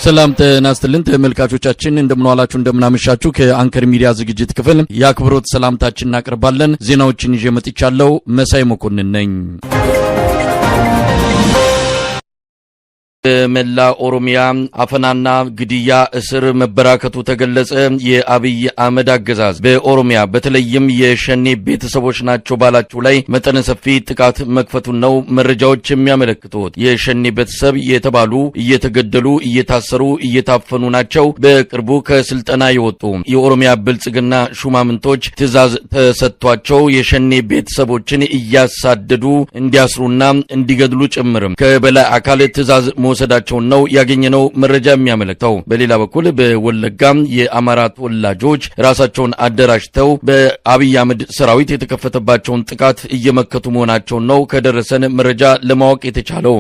ሰላም ተናስተልን ተመልካቾቻችን እንደምንዋላችሁ እንደምናመሻችሁ ከአንከር ሚዲያ ዝግጅት ክፍል ያክብሮት ሰላምታችንን እናቀርባለን። ዜናዎችን ይዤ መጥቻለሁ። መሳይ መኮንን ነኝ። በመላ ኦሮሚያ አፈናና ግድያ እስር መበራከቱ ተገለጸ። የአብይ አህመድ አገዛዝ በኦሮሚያ በተለይም የሸኔ ቤተሰቦች ናቸው ባላቸው ላይ መጠነ ሰፊ ጥቃት መክፈቱን ነው መረጃዎች የሚያመለክቱት። የሸኔ ቤተሰብ የተባሉ እየተገደሉ እየታሰሩ እየታፈኑ ናቸው። በቅርቡ ከስልጠና የወጡ የኦሮሚያ ብልጽግና ሹማምንቶች ትዕዛዝ ተሰጥቷቸው የሸኔ ቤተሰቦችን እያሳደዱ እንዲያስሩና እንዲገድሉ ጭምርም ከበላይ አካል ትዕዛዝ መውሰዳቸው ነው ያገኘነው መረጃ የሚያመለክተው። በሌላ በኩል በወለጋም የአማራ ተወላጆች ራሳቸውን አደራጅተው በአብይ አህመድ ሰራዊት የተከፈተባቸውን ጥቃት እየመከቱ መሆናቸው ነው ከደረሰን መረጃ ለማወቅ የተቻለው።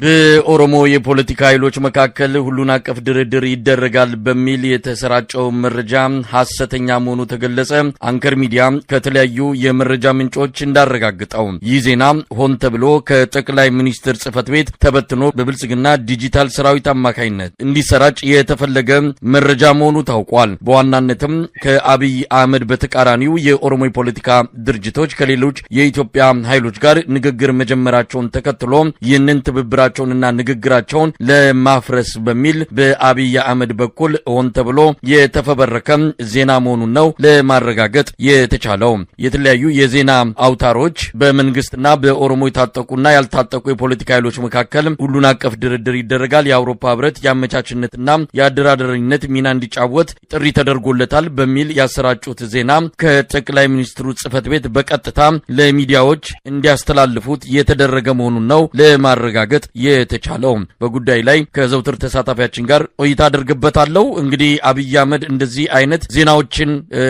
በኦሮሞ የፖለቲካ ኃይሎች መካከል ሁሉን አቀፍ ድርድር ይደረጋል በሚል የተሰራጨው መረጃ ሐሰተኛ መሆኑ ተገለጸ። አንከር ሚዲያ ከተለያዩ የመረጃ ምንጮች እንዳረጋግጠው ይህ ዜና ሆን ተብሎ ከጠቅላይ ሚኒስትር ጽሕፈት ቤት ተበትኖ በብልጽግና ዲጂታል ሰራዊት አማካይነት እንዲሰራጭ የተፈለገ መረጃ መሆኑ ታውቋል። በዋናነትም ከአብይ አህመድ በተቃራኒው የኦሮሞ የፖለቲካ ድርጅቶች ከሌሎች የኢትዮጵያ ኃይሎች ጋር ንግግር መጀመራቸውን ተከትሎ ይህንን ትብብራ ቸውንና ንግግራቸውን ለማፍረስ በሚል በአብይ አህመድ በኩል ሆን ተብሎ የተፈበረከ ዜና መሆኑን ነው ለማረጋገጥ የተቻለው። የተለያዩ የዜና አውታሮች በመንግስትና በኦሮሞ የታጠቁና ያልታጠቁ የፖለቲካ ኃይሎች መካከል ሁሉን አቀፍ ድርድር ይደረጋል፣ የአውሮፓ ህብረት የአመቻችነትና የአደራዳሪነት ሚና እንዲጫወት ጥሪ ተደርጎለታል በሚል ያሰራጩት ዜና ከጠቅላይ ሚኒስትሩ ጽሕፈት ቤት በቀጥታ ለሚዲያዎች እንዲያስተላልፉት የተደረገ መሆኑን ነው ለማረጋገጥ የተቻለው። በጉዳይ ላይ ከዘውትር ተሳታፊያችን ጋር ቆይታ አድርገበታለሁ። እንግዲህ አብይ አህመድ እንደዚህ አይነት ዜናዎችን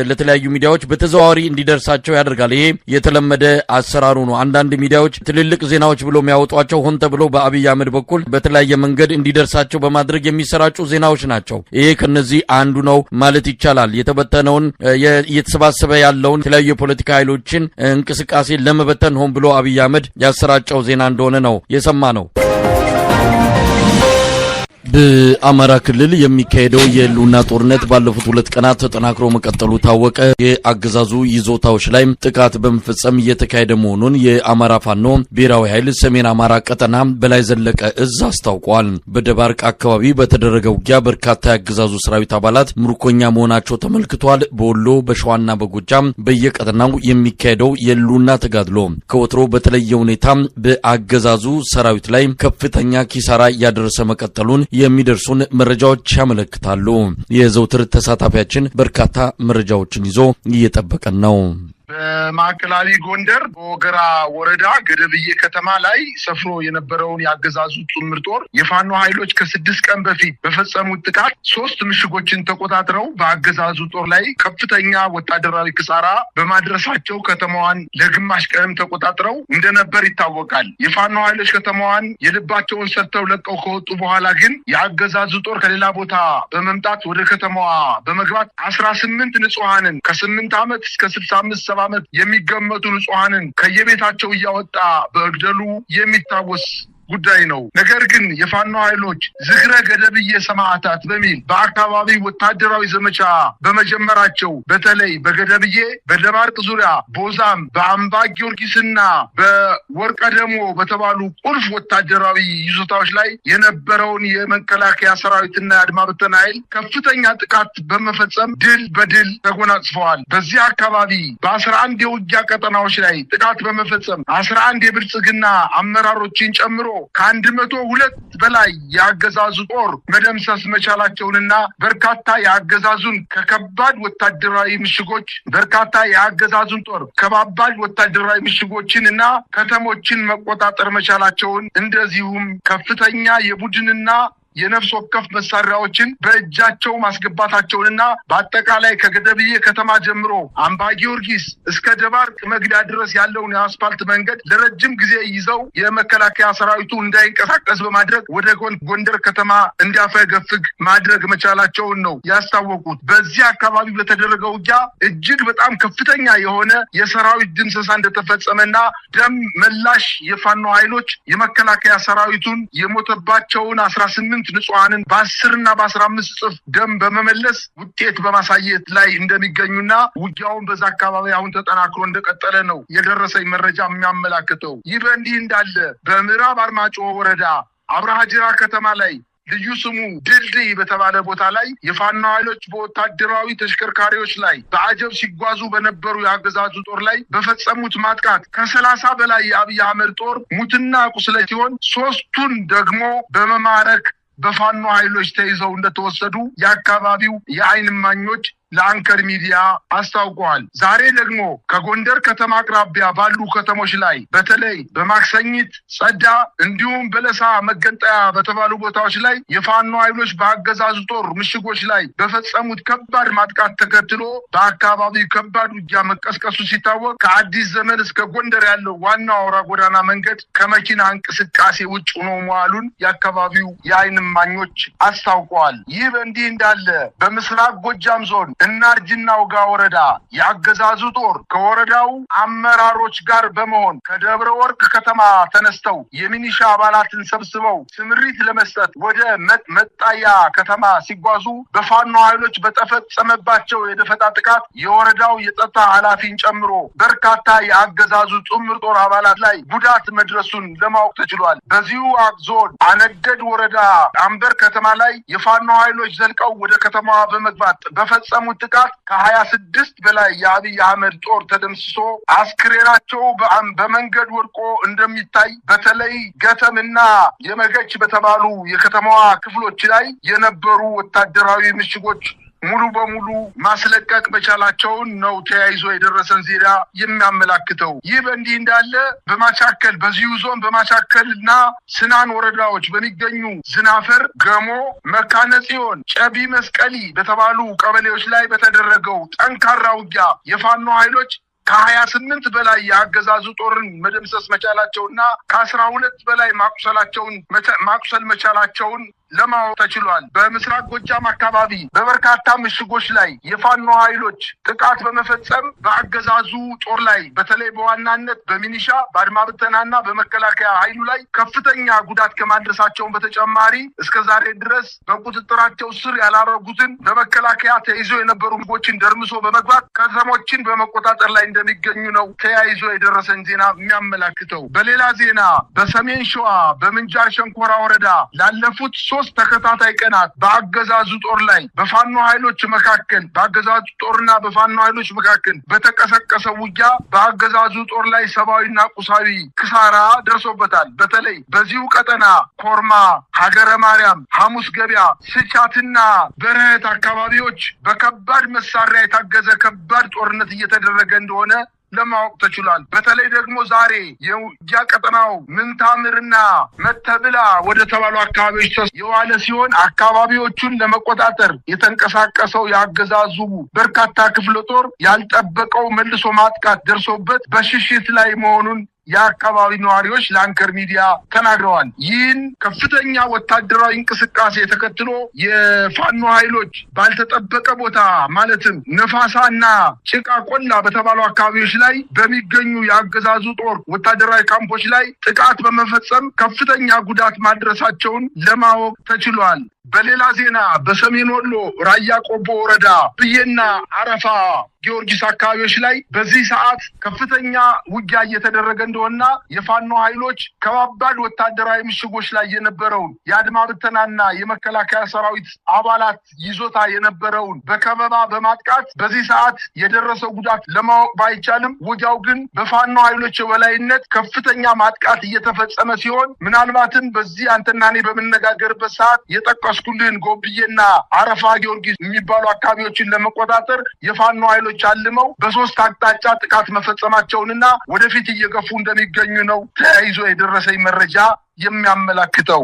ለተለያዩ ሚዲያዎች በተዘዋዋሪ እንዲደርሳቸው ያደርጋል። ይሄ የተለመደ አሰራሩ ነው። አንዳንድ ሚዲያዎች ትልልቅ ዜናዎች ብሎ የሚያወጧቸው ሆን ተብሎ በአብይ አህመድ በኩል በተለያየ መንገድ እንዲደርሳቸው በማድረግ የሚሰራጩ ዜናዎች ናቸው። ይሄ ከነዚህ አንዱ ነው ማለት ይቻላል። የተበተነውን እየተሰባሰበ ያለውን የተለያዩ የፖለቲካ ኃይሎችን እንቅስቃሴ ለመበተን ሆን ብሎ አብይ አህመድ ያሰራጨው ዜና እንደሆነ ነው የሰማ ነው። በአማራ ክልል የሚካሄደው የህልውና ጦርነት ባለፉት 2 ቀናት ተጠናክሮ መቀጠሉ ታወቀ። የአገዛዙ ይዞታዎች ላይ ጥቃት በመፈጸም እየተካሄደ መሆኑን የአማራ ፋኖ ብሔራዊ ኃይል ሰሜን አማራ ቀጠና በላይ ዘለቀ እዝ አስታውቋል። በደባርቅ አካባቢ በተደረገ ውጊያ በርካታ የአገዛዙ ሰራዊት አባላት ምርኮኛ መሆናቸው ተመልክቷል። በወሎ በሸዋና በጎጃም በየቀጠናው የሚካሄደው የህልውና ተጋድሎ ከወትሮ በተለየ ሁኔታ በአገዛዙ ሰራዊት ላይ ከፍተኛ ኪሳራ እያደረሰ መቀጠሉን የሚደርሱን መረጃዎች ያመለክታሉ። የዘውትር ተሳታፊያችን በርካታ መረጃዎችን ይዞ እየጠበቀን ነው። በማዕከላዊ ጎንደር በወገራ ወረዳ ገደብዬ ከተማ ላይ ሰፍሮ የነበረውን የአገዛዙ ጥምር ጦር የፋኖ ኃይሎች ከ6 ቀን በፊት በፈጸሙት ጥቃት 3 ምሽጎችን ተቆጣጥረው በአገዛዙ ጦር ላይ ከፍተኛ ወታደራዊ ኪሳራ በማድረሳቸው ከተማዋን ለግማሽ ቀንም ተቆጣጥረው እንደነበር ይታወቃል። የፋኖ ኃይሎች ከተማዋን የልባቸውን ሰርተው ለቀው ከወጡ በኋላ ግን የአገዛዙ ጦር ከሌላ ቦታ በመምጣት ወደ ከተማዋ በመግባት 18 ንጹሃንን ከ8 ዓመት እስከ 65 ዓመት የሚገመቱ ንጹሃንን ከየቤታቸው እያወጣ በግደሉ የሚታወስ ጉዳይ ነው። ነገር ግን የፋኖ ኃይሎች ዝክረ ገደብዬ ሰማዕታት በሚል በአካባቢ ወታደራዊ ዘመቻ በመጀመራቸው በተለይ በገደብዬ፣ በደባርቅ ዙሪያ፣ ቦዛም፣ በአምባ ጊዮርጊስና በወርቀ ደሞ በተባሉ ቁልፍ ወታደራዊ ይዞታዎች ላይ የነበረውን የመከላከያ ሰራዊትና የአድማ ብተና ኃይል ከፍተኛ ጥቃት በመፈጸም ድል በድል ተጎናጽፈዋል። በዚህ አካባቢ በ11 የውጊያ ቀጠናዎች ላይ ጥቃት በመፈጸም 11 የብልጽግና አመራሮችን ጨምሮ ከ102 በላይ የአገዛዙ ጦር መደምሰስ መቻላቸውንና በርካታ የአገዛዙን ከከባድ ወታደራዊ ምሽጎች በርካታ የአገዛዙን ጦር ከባባድ ወታደራዊ ምሽጎችንና ከተሞችን መቆጣጠር መቻላቸውን እንደዚሁም ከፍተኛ የቡድንና የነፍስ ወከፍ መሳሪያዎችን በእጃቸው ማስገባታቸውንና በአጠቃላይ ከገደብዬ ከተማ ጀምሮ አምባ ጊዮርጊስ እስከ ደባርቅ መግቢያ ድረስ ያለውን የአስፋልት መንገድ ለረጅም ጊዜ ይዘው የመከላከያ ሰራዊቱ እንዳይንቀሳቀስ በማድረግ ወደ ጎንደር ከተማ እንዲያፈገፍግ ማድረግ መቻላቸውን ነው ያስታወቁት። በዚህ አካባቢ በተደረገው ውጊያ እጅግ በጣም ከፍተኛ የሆነ የሰራዊት ድምሰሳ እንደተፈጸመና ደም መላሽ የፋኖ ኃይሎች የመከላከያ ሰራዊቱን የሞተባቸውን 18 ንጹሃንን በ10 እና በ15 እጥፍ ደም በመመለስ ውጤት በማሳየት ላይ እንደሚገኙና ውጊያውን በዛ አካባቢ አሁን ተጠናክሮ እንደቀጠለ ነው የደረሰኝ መረጃ የሚያመላክተው። ይህ በእንዲህ እንዳለ በምዕራብ አርማጭሆ ወረዳ አብርሃጅራ ከተማ ላይ ልዩ ስሙ ድልድይ በተባለ ቦታ ላይ የፋኖ ኃይሎች በወታደራዊ ተሽከርካሪዎች ላይ በአጀብ ሲጓዙ በነበሩ የአገዛዙ ጦር ላይ በፈጸሙት ማጥቃት ከ30 በላይ የአብይ አህመድ ጦር ሙትና ቁስለ ሲሆን 3ቱን ደግሞ በመማረክ በፋኖ ኃይሎች ተይዘው እንደተወሰዱ የአካባቢው የዓይን እማኞች ለአንከር ሚዲያ አስታውቀዋል። ዛሬ ደግሞ ከጎንደር ከተማ አቅራቢያ ባሉ ከተሞች ላይ በተለይ በማክሰኝት፣ ጸዳ እንዲሁም በለሳ መገንጠያ በተባሉ ቦታዎች ላይ የፋኖ ኃይሎች በአገዛዙ ጦር ምሽጎች ላይ በፈጸሙት ከባድ ማጥቃት ተከትሎ በአካባቢው ከባድ ውጊያ መቀስቀሱ ሲታወቅ ከአዲስ ዘመን እስከ ጎንደር ያለው ዋና አውራ ጎዳና መንገድ ከመኪና እንቅስቃሴ ውጭ ሆኖ መዋሉን የአካባቢው የዓይን እማኞች አስታውቀዋል። ይህ በእንዲህ እንዳለ በምስራቅ ጎጃም ዞን እናርጅና ውጋ ወረዳ የአገዛዙ ጦር ከወረዳው አመራሮች ጋር በመሆን ከደብረ ወርቅ ከተማ ተነስተው የሚኒሻ አባላትን ሰብስበው ስምሪት ለመስጠት ወደ መጣያ ከተማ ሲጓዙ በፋኖ ኃይሎች በተፈጸመባቸው የደፈጣ ጥቃት የወረዳው የጸጥታ ኃላፊን ጨምሮ በርካታ የአገዛዙ ጥምር ጦር አባላት ላይ ጉዳት መድረሱን ለማወቅ ተችሏል። በዚሁ ዞን አነደድ ወረዳ አንበር ከተማ ላይ የፋኖ ኃይሎች ዘልቀው ወደ ከተማዋ በመግባት በፈጸሙ ጥቃት ከ26 በላይ የአብይ አህመድ ጦር ተደምስሶ አስክሬናቸው በመንገድ ወድቆ እንደሚታይ በተለይ ገተምና የመገች በተባሉ የከተማዋ ክፍሎች ላይ የነበሩ ወታደራዊ ምሽጎች ሙሉ በሙሉ ማስለቀቅ መቻላቸውን ነው ተያይዞ የደረሰን ዜና የሚያመላክተው። ይህ በእንዲህ እንዳለ በማቻከል በዚሁ ዞን በማቻከልና ስናን ወረዳዎች በሚገኙ ዝናፈር፣ ገሞ፣ መካነ ጽዮን፣ ጨቢ መስቀሊ በተባሉ ቀበሌዎች ላይ በተደረገው ጠንካራ ውጊያ የፋኖ ኃይሎች ከ28 በላይ የአገዛዙ ጦርን መደምሰስ መቻላቸውና ከ12 በላይ ማቁሰል መቻላቸውን ለማወቅ ተችሏል። በምስራቅ ጎጃም አካባቢ በበርካታ ምሽጎች ላይ የፋኖ ኃይሎች ጥቃት በመፈጸም በአገዛዙ ጦር ላይ በተለይ በዋናነት በሚኒሻ በአድማ ብተናና በመከላከያ ኃይሉ ላይ ከፍተኛ ጉዳት ከማድረሳቸውን በተጨማሪ እስከዛሬ ድረስ በቁጥጥራቸው ስር ያላረጉትን በመከላከያ ተይዘው የነበሩ ምግቦችን ደርምሶ በመግባት ከተሞችን በመቆጣጠር ላይ እንደሚገኙ ነው ተያይዞ የደረሰን ዜና የሚያመላክተው። በሌላ ዜና በሰሜን ሸዋ በምንጃር ሸንኮራ ወረዳ ላለፉት 3 ተከታታይ ቀናት በአገዛዙ ጦር ላይ በፋኖ ኃይሎች መካከል በአገዛዙ ጦርና በፋኖ ኃይሎች መካከል በተቀሰቀሰው ውጊያ በአገዛዙ ጦር ላይ ሰብአዊና ቁሳዊ ክሳራ ደርሶበታል። በተለይ በዚሁ ቀጠና ኮርማ፣ ሀገረ ማርያም፣ ሐሙስ ገበያ፣ ስቻትና በረህት አካባቢዎች በከባድ መሳሪያ የታገዘ ከባድ ጦርነት እየተደረገ እንደሆነ ለማወቅ ተችሏል። በተለይ ደግሞ ዛሬ የውጊያ ቀጠናው ምንታምርና መተብላ ወደ ተባሉ አካባቢዎች የዋለ ሲሆን አካባቢዎቹን ለመቆጣጠር የተንቀሳቀሰው የአገዛዙ በርካታ ክፍለ ጦር ያልጠበቀው መልሶ ማጥቃት ደርሶበት በሽሽት ላይ መሆኑን የአካባቢ ነዋሪዎች ለአንከር ሚዲያ ተናግረዋል። ይህን ከፍተኛ ወታደራዊ እንቅስቃሴ ተከትሎ የፋኖ ኃይሎች ባልተጠበቀ ቦታ ማለትም ነፋሳና ጭቃ ቆላ በተባሉ አካባቢዎች ላይ በሚገኙ የአገዛዙ ጦር ወታደራዊ ካምፖች ላይ ጥቃት በመፈጸም ከፍተኛ ጉዳት ማድረሳቸውን ለማወቅ ተችሏል። በሌላ ዜና በሰሜን ወሎ ራያ ቆቦ ወረዳ ብዬና አረፋ ጊዮርጊስ አካባቢዎች ላይ በዚህ ሰዓት ከፍተኛ ውጊያ እየተደረገ እንደሆነና የፋኖ ኃይሎች ከባባድ ወታደራዊ ምሽጎች ላይ የነበረውን የአድማ ብተናና የመከላከያ ሰራዊት አባላት ይዞታ የነበረውን በከበባ በማጥቃት በዚህ ሰዓት የደረሰው ጉዳት ለማወቅ ባይቻልም ውጊያው ግን በፋኖ ኃይሎች የበላይነት ከፍተኛ ማጥቃት እየተፈጸመ ሲሆን ምናልባትም በዚህ አንተና እኔ በምንነጋገርበት ሰዓት የጠቀስኩልን ጎብዬና አረፋ ጊዮርጊስ የሚባሉ አካባቢዎችን ለመቆጣጠር የፋኖ ኃይሎች አልመው በ3 አቅጣጫ ጥቃት መፈጸማቸውንና ወደፊት እየገፉ እንደሚገኙ ነው ተያይዞ የደረሰኝ መረጃ የሚያመላክተው።